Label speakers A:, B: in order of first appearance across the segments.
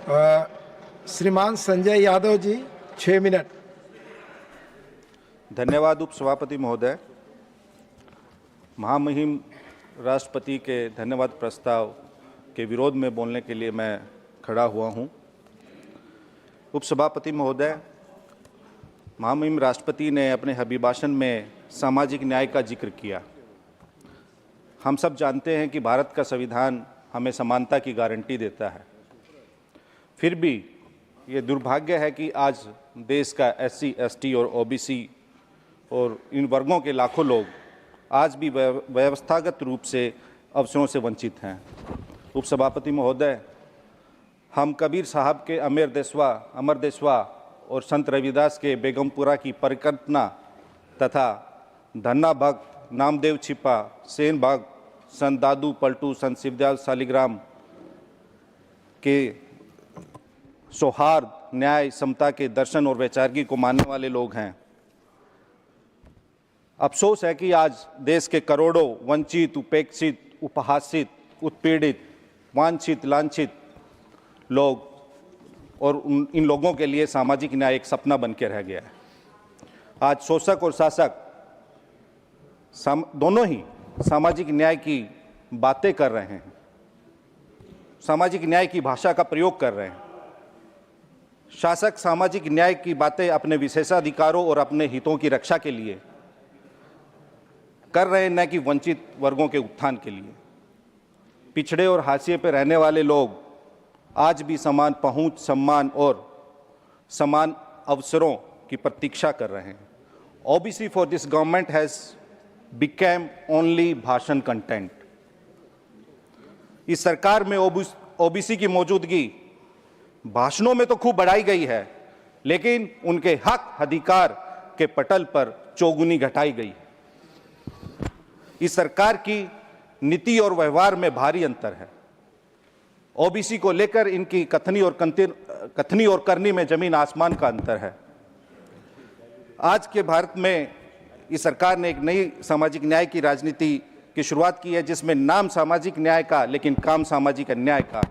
A: श्रीमान संजय यादव जी 6 मिनट।
B: धन्यवाद उपसभापति महोदय। महामहिम राष्ट्रपति के धन्यवाद प्रस्ताव के विरोध में बोलने के लिए मैं खड़ा हुआ हूं। उपसभापति महोदय, महामहिम राष्ट्रपति ने अपने अभिभाषण में सामाजिक न्याय का जिक्र किया। हम सब जानते हैं कि भारत का संविधान हमें समानता की गारंटी देता है। फिर भी ये दुर्भाग्य है कि आज देश का SC, ST और OBC और इन वर्गों के लाखों लोग आज भी व्यवस्थागत रूप से अवसरों से वंचित हैं। उपसभापति महोदय, हम कबीर साहब के अमर देशवा और संत रविदास के बेगमपुरा की परिकल्पना तथा धन्ना भक्त, नामदेव छिपा, सेन भक्त, संत दादू पलटू, संत शिवदयाल शालिग्राम के सौहार्द, न्याय, समता के दर्शन और वैचारिकी को मानने वाले लोग हैं। अफसोस है कि आज देश के करोड़ों वंचित, उपेक्षित, उपहासित, उत्पीड़ित, वांछित, लांछित लोग और इन लोगों के लिए सामाजिक न्याय एक सपना बन के रह गया है। आज शोषक और शासक दोनों ही सामाजिक न्याय की बातें कर रहे हैं, सामाजिक न्याय की भाषा का प्रयोग कर रहे हैं। शासक सामाजिक न्याय की बातें अपने विशेषाधिकारों और अपने हितों की रक्षा के लिए कर रहे हैं, न कि वंचित वर्गों के उत्थान के लिए। पिछड़े और हाशिए पर रहने वाले लोग आज भी समान पहुंच, सम्मान और समान अवसरों की प्रतीक्षा कर रहे हैं। OBC for this government has became only भाषण कंटेंट। इस सरकार में OBC की मौजूदगी भाषणों में तो खूब बढ़ाई गई है, लेकिन उनके हक अधिकार के पटल पर चौगुनी घटाई गई। इस सरकार की नीति और व्यवहार में भारी अंतर है। OBC को लेकर इनकी कथनी और करनी में जमीन आसमान का अंतर है। आज के भारत में इस सरकार ने एक नई सामाजिक न्याय की राजनीति की शुरुआत की है, जिसमें नाम सामाजिक न्याय का लेकिन काम सामाजिक अन्याय का।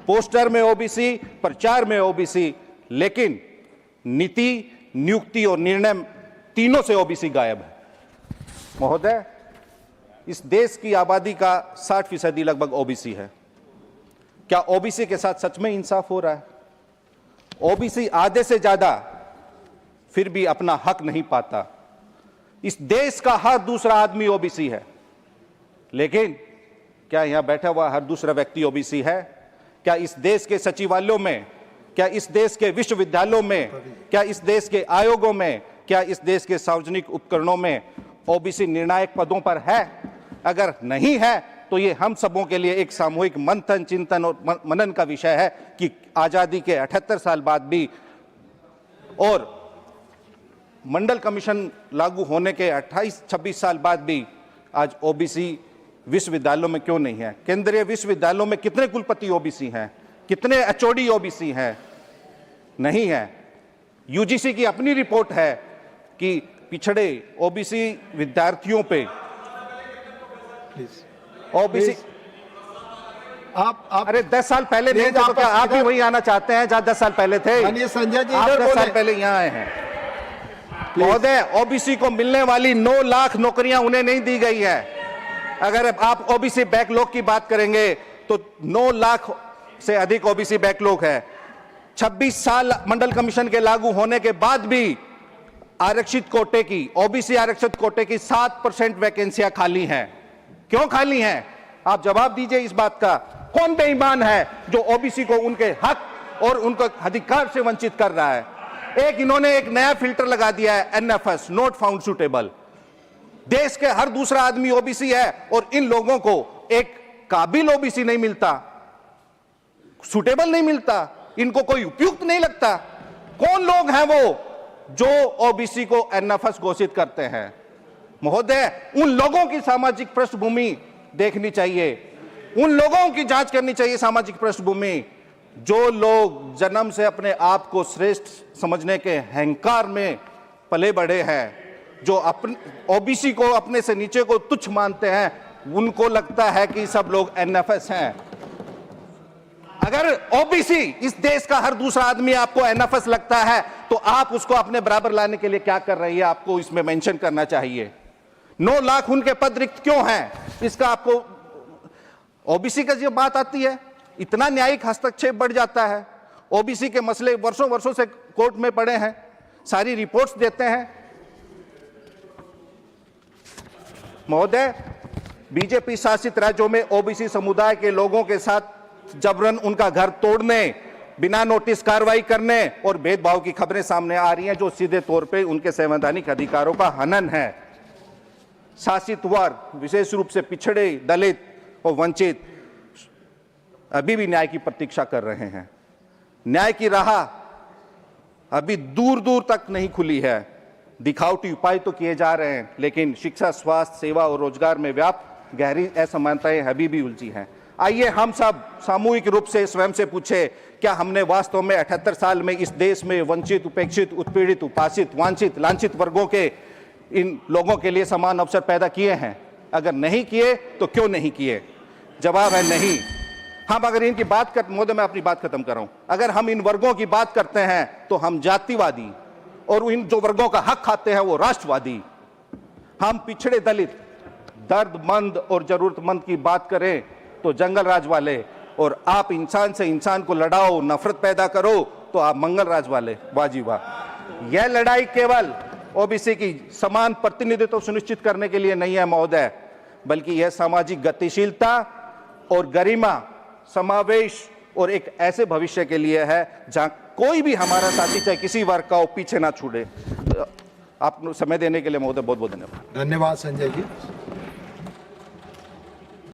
B: पोस्टर में OBC, प्रचार में OBC, लेकिन नीति, नियुक्ति और निर्णय तीनों से OBC गायब है। महोदय, इस देश की आबादी का 60% लगभग OBC है। क्या OBC के साथ सच में इंसाफ हो रहा है? OBC आधे से ज्यादा फिर भी अपना हक नहीं पाता। इस देश का हर दूसरा आदमी OBC है, लेकिन क्या यहां बैठा हुआ हर दूसरा व्यक्ति OBC है? क्या इस देश के सचिवालयों में, क्या इस देश के विश्वविद्यालयों में, क्या इस देश के आयोगों में, क्या इस देश के सार्वजनिक उपकरणों में OBC निर्णायक पदों पर है? अगर नहीं है तो ये हम सबों के लिए एक सामूहिक मंथन, चिंतन और मनन का विषय है कि आजादी के 78 साल बाद भी और मंडल कमीशन लागू होने के 28-26 साल बाद भी आज OBC विश्वविद्यालयों में क्यों नहीं है? केंद्रीय विश्वविद्यालयों में कितने कुलपति OBC हैं? कितने HOD OBC हैं? नहीं है। UGC की अपनी रिपोर्ट है कि पिछड़े OBC विद्यार्थियों पे OBC
C: आप
B: अरे 10 साल पहले नहीं थे तो क्या आप भी वही आना चाहते हैं जहां 10 साल पहले थे?
C: संजय जी
B: आप 10 साल पहले यहां आए हैं। महोदय, OBC को मिलने वाली 9 लाख नौकरियां उन्हें नहीं दी गई है। अगर आप OBC बैकलॉग की बात करेंगे तो 9 लाख से अधिक OBC बैकलॉग है। 26 साल मंडल कमीशन के लागू होने के बाद भी आरक्षित कोटे की, OBC आरक्षित कोटे की 7% वैकेंसियां खाली हैं। क्यों खाली हैं? आप जवाब दीजिए इस बात का। कौन बेईमान है जो OBC को उनके हक और उनके अधिकार से वंचित कर रहा है? इन्होंने एक नया फिल्टर लगा दिया है, NFS, नॉट फाउंड सुटेबल। देश के हर दूसरा आदमी OBC है और इन लोगों को एक काबिल OBC नहीं मिलता, सुटेबल नहीं मिलता, इनको कोई उपयुक्त नहीं लगता। कौन लोग हैं वो जो OBC को NFS घोषित करते हैं? महोदय, उन लोगों की सामाजिक पृष्ठभूमि देखनी चाहिए, उन लोगों की जांच करनी चाहिए सामाजिक पृष्ठभूमि जो लोग जन्म से अपने आप को श्रेष्ठ समझने के अहंकार में पले बढ़े हैं, जो अपने OBC को अपने से नीचे को तुच्छ मानते हैं, उनको लगता है कि सब लोग NFS हैं। अगर ओबीसी इस देश का हर दूसरा आदमी आपको एनएफएस लगता है तो आप उसको अपने बराबर लाने के लिए क्या कर रही है, आपको इसमें मेंशन करना चाहिए। 9 लाख उनके पद रिक्त क्यों हैं, इसका आपको ओबीसी का जब बात आती है इतना न्यायिक हस्तक्षेप बढ़ जाता है। ओबीसी के मसले वर्षों वर्षों से कोर्ट में पड़े हैं, सारी रिपोर्ट्स देते हैं। महोदय, बीजेपी शासित राज्यों में ओबीसी समुदाय के लोगों के साथ जबरन उनका घर तोड़ने, बिना नोटिस कार्रवाई करने और भेदभाव की खबरें सामने आ रही हैं जो सीधे तौर पे उनके संवैधानिक अधिकारों का हनन है। शासित वर्ग, विशेष रूप से पिछड़े, दलित और वंचित अभी भी न्याय की प्रतीक्षा कर रहे हैं। न्याय की राह अभी दूर दूर तक नहीं खुली है। दिखावटी उपाय तो किए जा रहे हैं, लेकिन शिक्षा, स्वास्थ्य, सेवा और रोजगार में व्याप्त गहरी असमानताएं अभी भी उलझी हैं। आइए हम सब सामूहिक रूप से स्वयं से पूछे, क्या हमने वास्तव में 78 साल में इस देश में वंचित, उपेक्षित, उत्पीड़ित, उपासित, वांछित, लांछित वर्गों के इन लोगों के लिए समान अवसर पैदा किए हैं? अगर नहीं किए तो क्यों नहीं किए? जवाब है नहीं। हम अगर इनकी बात कर, मोदी मैं अपनी बात खत्म कर रहा हूं, अगर हम इन वर्गों की बात करते हैं तो हम जातिवादी, और इन जो वर्गों का हक खाते हैं वो राष्ट्रवादी। हम पिछड़े, दलित, दर्दमंद और जरूरतमंद की बात करें तो जंगल राज वाले, और आप इंसान से इंसान को लड़ाओ, नफरत पैदा करो तो आप मंगल राज वाले। वाह जी वाह। यह लड़ाई केवल ओबीसी की समान प्रतिनिधित्व सुनिश्चित करने के लिए नहीं है महोदय, बल्कि यह सामाजिक गतिशीलता और गरिमा, समावेश और एक ऐसे भविष्य के लिए है जहां कोई भी हमारा साथी चाहे किसी वर्ग का हो पीछे ना छूटे। आप समय देने के लिए महोदय बहुत बहुत धन्यवाद।
A: धन्यवाद संजय जी।